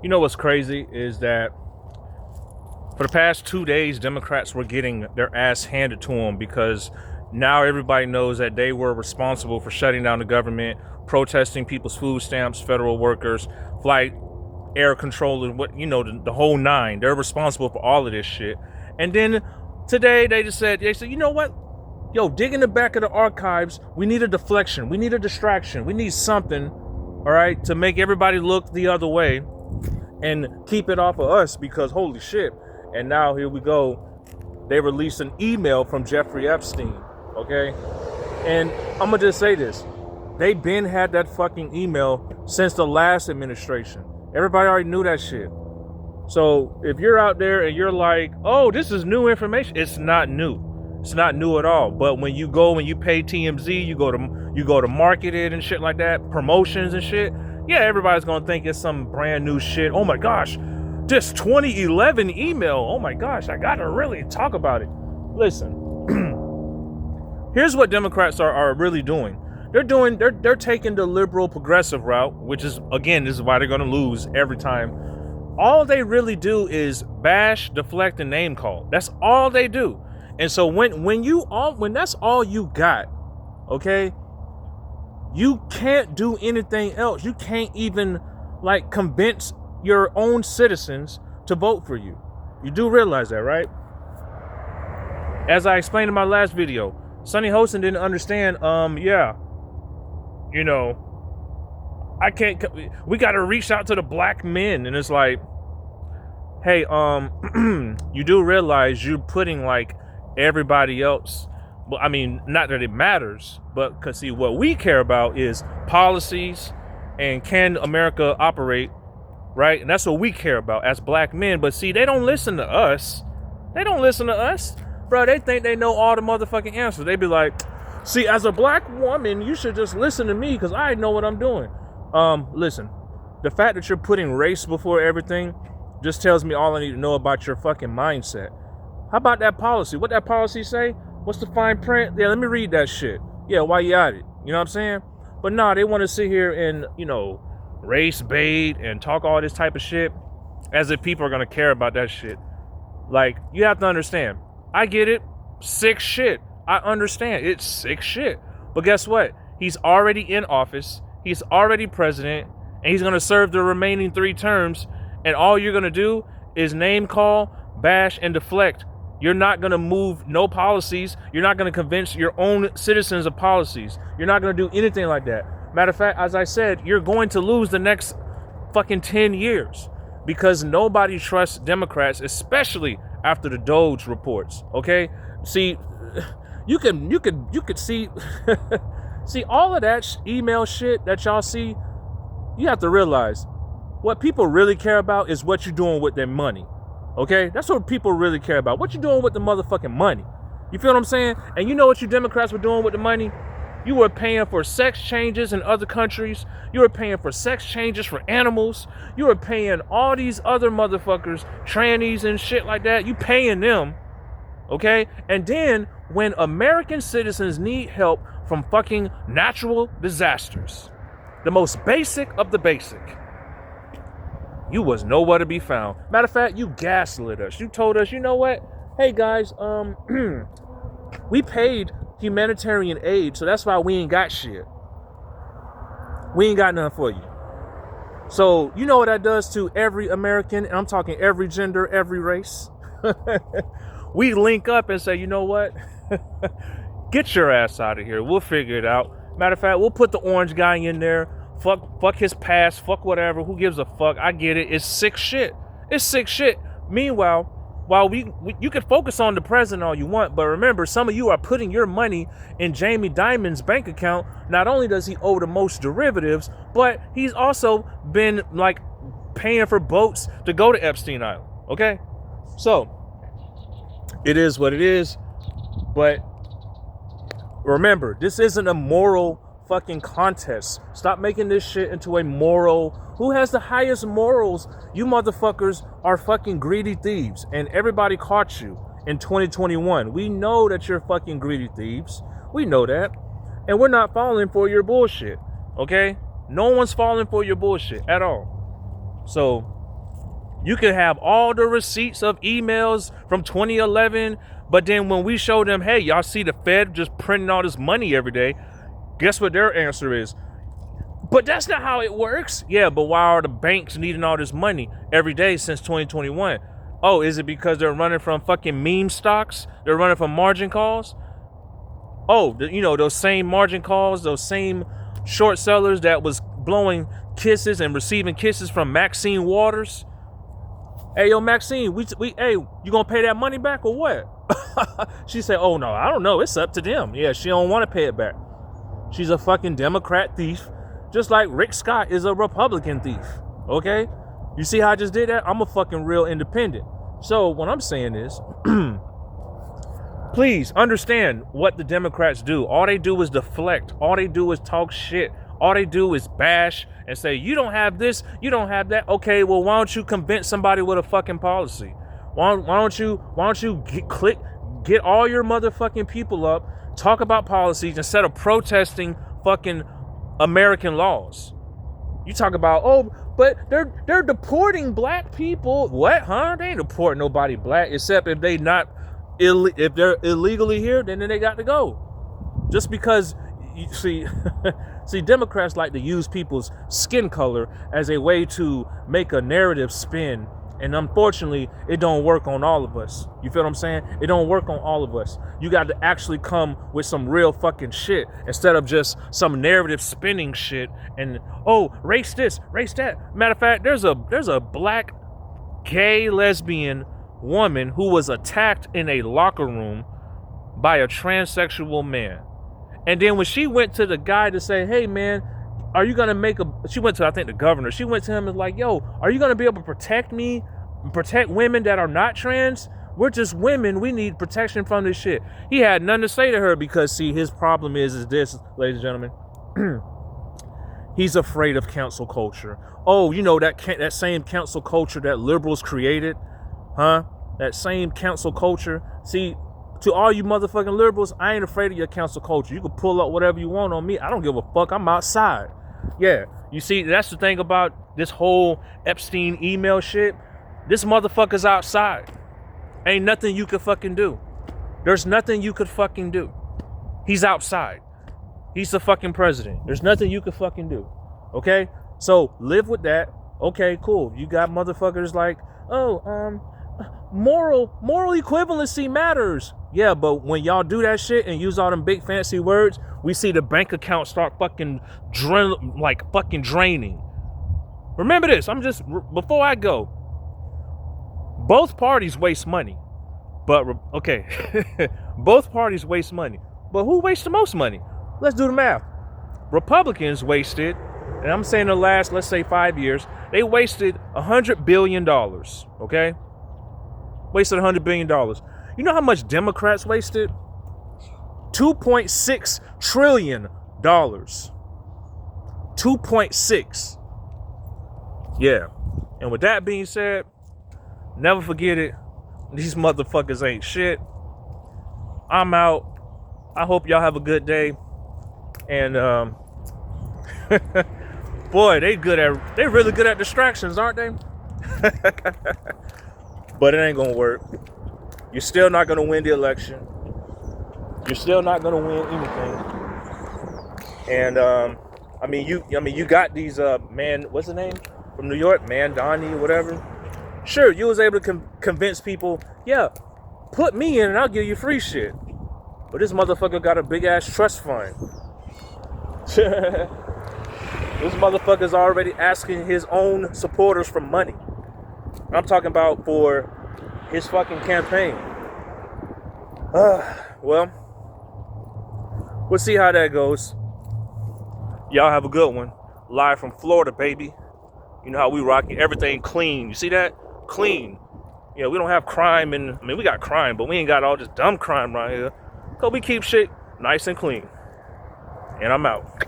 You know what's crazy is that for the past 2 days, Democrats were getting their ass handed to them because now everybody knows that they were responsible for shutting down the government, protesting people's food stamps, federal workers, flight, air control, and the whole nine. They're responsible for all of this shit. And then today they said, you know what? Yo, dig in the back of the archives. We need a deflection. We need a distraction. We need something, all right, to make everybody look the other way and keep it off of us because holy shit. And now here we go. They released an email from Jeffrey Epstein, okay? And I'm gonna just say this. They been had that fucking email since the last administration. Everybody already knew that shit. So if you're out there and you're like, oh, this is new information, it's not new. It's not new at all. But when you go and you pay TMZ, you go to market it and shit like that, promotions and shit, yeah, everybody's gonna think it's some brand new shit. Oh my gosh, this 2011 email. Oh my gosh, I gotta really talk about it. Listen, here's what Democrats are really doing. They're taking the liberal progressive route, which is, again, this is why they're gonna lose every time. All they really do is bash, deflect, and name call. That's all they do. And so when that's all you got, okay, you can't do anything else. You can't even convince your own citizens to vote for you. You do realize that, right? As I explained in my last video, Sonny Hosen didn't understand. We got to reach out to the black men, and it's like, hey, you do realize you're putting everybody else. Well, I mean, not that it matters, but because see, what we care about is policies and can America operate, right? And that's what we care about as black men. But see, they don't listen to us. Bro. They think they know all the motherfucking answers. They be like, see, as a black woman, you should just listen to me because I know what I'm doing. Listen, the fact that you're putting race before everything just tells me all I need to know about your fucking mindset. How about that policy? What that policy say? What's the fine print? Yeah, let me read that shit. Yeah, while you at it. You know what I'm saying? But nah, they want to sit here and, race bait and talk all this type of shit as if people are going to care about that shit. You have to understand. I get it. Sick shit. I understand. It's sick shit. But guess what? He's already in office. He's already president. And he's going to serve the remaining 3 terms. And all you're going to do is name call, bash, and deflect. You're not going to move no policies. You're not going to convince your own citizens of policies. You're not going to do anything like that. Matter of fact, as I said, you're going to lose the next fucking 10 years because nobody trusts Democrats, especially after the Doge reports. Okay? See, you could see see all of that email shit that y'all see. You have to realize what people really care about is what you're doing with their money. Okay? That's what people really care about. What you doing with the motherfucking money. You feel what I'm saying? And you know what you Democrats were doing with the money? You were paying for sex changes in other countries. You were paying for sex changes for animals. You were paying all these other motherfuckers, trannies and shit like that. You paying them. Okay? And then when American citizens need help from fucking natural disasters, the most basic of the basic, you was nowhere to be found. Matter of fact, you gaslit us. You told us, you know what? Hey guys, we paid humanitarian aid, so that's why we ain't got shit. We ain't got nothing for you. So you know what that does to every American, and I'm talking every gender, every race. We link up and say, you know what? Get your ass out of here. We'll figure it out. Matter of fact, we'll put the orange guy in there. Fuck his past. Fuck whatever. Who gives a fuck? I get it. It's sick shit. Meanwhile, while you can focus on the president all you want, but remember, some of you are putting your money in Jamie Dimon's bank account. Not only does he owe the most derivatives, but he's also been paying for boats to go to Epstein Island. Okay? So, it is what it is. But remember, this isn't a moral fucking contest. Stop making this shit into a moral. Who has the highest morals? You motherfuckers are fucking greedy thieves, and everybody caught you in 2021. We know that you're fucking greedy thieves. We know that, and we're not falling for your bullshit. Okay? No one's falling for your bullshit at all. So You can have all the receipts of emails from 2011, but then when we show them, hey, y'all see the Fed just printing all this money every day, guess what their answer is? But that's not how it works. Yeah, but why are the banks needing all this money every day since 2021? Oh, is it because they're running from fucking meme stocks? They're running from margin calls? Oh, you know, those same margin calls, those same short sellers that was blowing kisses and receiving kisses from Maxine Waters. Hey, yo, Maxine, hey, you gonna pay that money back or what? She said, oh, no, I don't know. It's up to them. Yeah, she don't want to pay it back. She's a fucking Democrat thief, just like Rick Scott is a Republican thief, okay? You see how I just did that? I'm a fucking real independent. So what I'm saying is, please understand what the Democrats do. All they do is deflect. All they do is talk shit. All they do is bash and say, you don't have this, you don't have that. Okay, well, why don't you convince somebody with a fucking policy? Why don't you get all your motherfucking people up, talk about policies instead of protesting fucking American laws? You talk about, oh, but they're deporting black people. What, huh? They ain't deporting nobody black except if they not if they're illegally here, then they got to go. Just because, you see, see, Democrats like to use people's skin color as a way to make a narrative spin. And unfortunately, it don't work on all of us. You feel what I'm saying? It don't work on all of us. You got to actually come with some real fucking shit instead of just some narrative spinning shit and, oh, race this, race that. Matter of fact, there's a black gay lesbian woman who was attacked in a locker room by a transsexual man. And then when she went to the guy to say, hey, man, are you going to she went to, I think, the governor. She went to him and like, yo, are you going to be able to protect me, protect women that are not trans? We're just women. We need protection from this shit. He had nothing to say to her because, see, his problem is this, ladies and gentlemen. He's afraid of cancel culture. Oh, you know, that same cancel culture that liberals created, huh? That same cancel culture. See, to all you motherfucking liberals, I ain't afraid of your cancel culture. You can pull up whatever you want on me. I don't give a fuck. I'm outside. Yeah, you see, that's the thing about this whole Epstein email shit. This motherfucker's outside. Ain't nothing you could fucking do. There's nothing you could fucking do. He's outside. He's the fucking president. There's nothing you could fucking do. Okay? So live with that. Okay, cool. You got motherfuckers like, oh, moral equivalency matters. Yeah, but when y'all do that shit and use all them big fancy words, we see the bank account start fucking draining. Remember this. Before I go, both parties waste money. But, okay, both parties waste money. But who wastes the most money? Let's do the math. Republicans wasted, and I'm saying the last, let's say 5 years, they wasted $100 billion, okay? Wasted $100 billion. You know how much Democrats wasted? $2.6 trillion. 2.6. Yeah. And with that being said, never forget it. These motherfuckers ain't shit. I'm out. I hope y'all have a good day. And boy, they really good at distractions, aren't they? But it ain't gonna work. You're still not gonna win the election. You're still not gonna win anything. And you got these what's his name from New York, Mandani, whatever. Sure, you was able to convince people, yeah, put me in and I'll give you free shit. But this motherfucker got a big ass trust fund. This motherfucker's already asking his own supporters for money. I'm talking about for his fucking campaign. Well, we'll see how that goes. Y'all have a good one. Live from Florida, baby. You know how we rock it. Everything clean. You see that? Clean. You know, we don't have crime we got crime, but we ain't got all this dumb crime right here. So we keep shit nice and clean. And I'm out.